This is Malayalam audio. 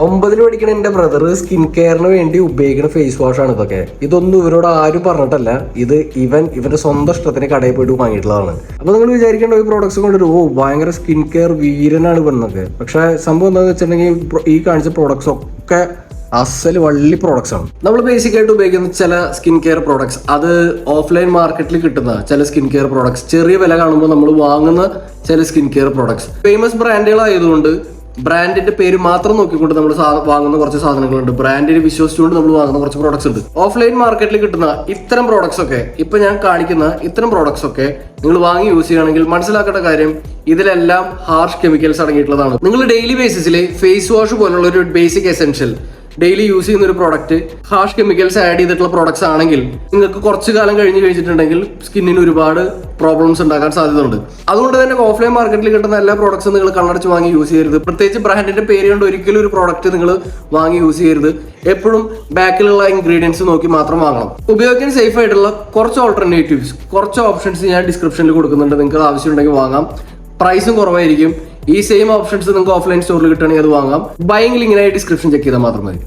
9ൽ പഠിക്കുന്ന എന്റെ ബ്രദർ സ്കിൻ കെയറിന് വേണ്ടി ഉപയോഗിക്കുന്ന ഫേസ് വാഷ് ആണ് ഇതൊക്കെ. ഇതൊന്നും ഇവരോട് ആരും പറഞ്ഞിട്ടല്ല, ഇത് ഇവന്റെ സ്വന്തം ഇഷ്ടത്തിന് കടയിൽ പോയിട്ട് വാങ്ങിയിട്ടുള്ളതാണ്. അപ്പൊ നിങ്ങൾ വിചാരിക്കേണ്ട ഈ പ്രോഡക്ട്സ് കൊണ്ടൊരു ഭയങ്കര സ്കിൻ കെയർ വീരനാണ് ഇവന്നൊക്കെ. പക്ഷെ സംഭവം എന്താണെന്ന് വെച്ചിട്ടുണ്ടെങ്കിൽ ഈ കാണിച്ച പ്രോഡക്ട്സ് ഒക്കെ അസല് വള്ളി പ്രോഡക്ട്സ് ആണ്. നമ്മൾ ബേസിക് ആയിട്ട് ഉപയോഗിക്കുന്ന ചില സ്കിൻ കെയർ പ്രോഡക്ട്സ്, അത് ഓഫ്ലൈൻ മാർക്കറ്റിൽ കിട്ടുന്ന ചില സ്കിൻ കെയർ പ്രോഡക്ട്സ്, ചെറിയ വില കാണുമ്പോൾ നമ്മൾ വാങ്ങുന്ന ചില സ്കിൻ കെയർ പ്രോഡക്ട്സ്, ഫേമസ് ബ്രാൻഡുകളായതുകൊണ്ട് ബ്രാൻഡിന്റെ പേര് മാത്രം നോക്കിക്കൊണ്ട് നമ്മൾ വാങ്ങുന്ന കുറച്ച് സാധനങ്ങളുണ്ട്. ബ്രാൻഡിനെ വിശ്വസിച്ചുകൊണ്ട് നമ്മൾ വാങ്ങുന്ന കുറച്ച് പ്രോഡക്ട്സ് ഉണ്ട്. ഓഫ്ലൈൻ മാർക്കറ്റിൽ കിട്ടുന്ന ഇത്തരം പ്രോഡക്ട്സ് ഒക്കെ, ഇപ്പൊ ഞാൻ കാണിക്കുന്ന ഇത്തരം പ്രോഡക്ട്സ് ഒക്കെ നിങ്ങൾ വാങ്ങി യൂസ് ചെയ്യുകയാണെങ്കിൽ മനസ്സിലാക്കേണ്ട കാര്യം, ഇതിലെല്ലാം ഹാർഷ് കെമിക്കൽസ് അടങ്ങിയിട്ടുള്ളതാണ്. നിങ്ങൾ ഡെയിലി ബേസിസിൽ ഫേസ് വാഷ് പോലുള്ള ഒരു ബേസിക് എസെൻഷ്യൽ ഡെയിലി യൂസ് ചെയ്യുന്ന ഒരു പ്രോഡക്റ്റ് ഹാർഷ് കെമിക്കൽസ് ആഡ് ചെയ്തിട്ടുള്ള പ്രോഡക്ട്സ് ആണെങ്കിൽ നിങ്ങൾക്ക് കുറച്ച് കാലം കഴിച്ചിട്ടുണ്ടെങ്കിൽ സ്കിന്നിന് ഒരുപാട് പ്രോബ്ലംസ് ഉണ്ടാക്കാൻ സാധ്യതയുണ്ട്. അതുകൊണ്ട് തന്നെ ഓഫ്ലൈൻ മാർക്കറ്റിൽ കിട്ടുന്ന എല്ലാ പ്രോഡക്ട്സും നിങ്ങൾ കണ്ണടച്ച് വാങ്ങി യൂസ് ചെയ്യരുത്. പ്രത്യേകിച്ച് ബ്രാൻഡിന്റെ പേര് കൊണ്ട് ഒരിക്കലും ഒരു പ്രോഡക്റ്റ് നിങ്ങൾ വാങ്ങി യൂസ് ചെയ്യരുത്. എപ്പോഴും ബാക്കിലുള്ള ഇൻഗ്രീഡിയൻസ് നോക്കി മാത്രം വാങ്ങണം. ഉപയോഗിക്കാൻ സേഫ് ആയിട്ടുള്ള കുറച്ച് ഓൾട്ടർനേറ്റീവ്സ്, കുറച്ച് ഓപ്ഷൻസ് ഞാൻ ഡിസ്ക്രിപ്ഷനിൽ കൊടുക്കുന്നുണ്ട്. നിങ്ങൾക്ക് ആവശ്യമുണ്ടെങ്കിൽ വാങ്ങാം. പ്രൈസും കുറവായിരിക്കും. ഈ സെയിം ഓപ്ഷൻസ് നിങ്ങൾക്ക് ഓഫ്ലൈൻ സ്റ്റോറിൽ കിട്ടുകയാണെങ്കിൽ അത് വാങ്ങാം. ബൈങ് ലിങ്കിനായി ഡിസ്ക്രിപ്ഷൻ ചെക്ക് ചെയ്താൽ മാത്രം മതി.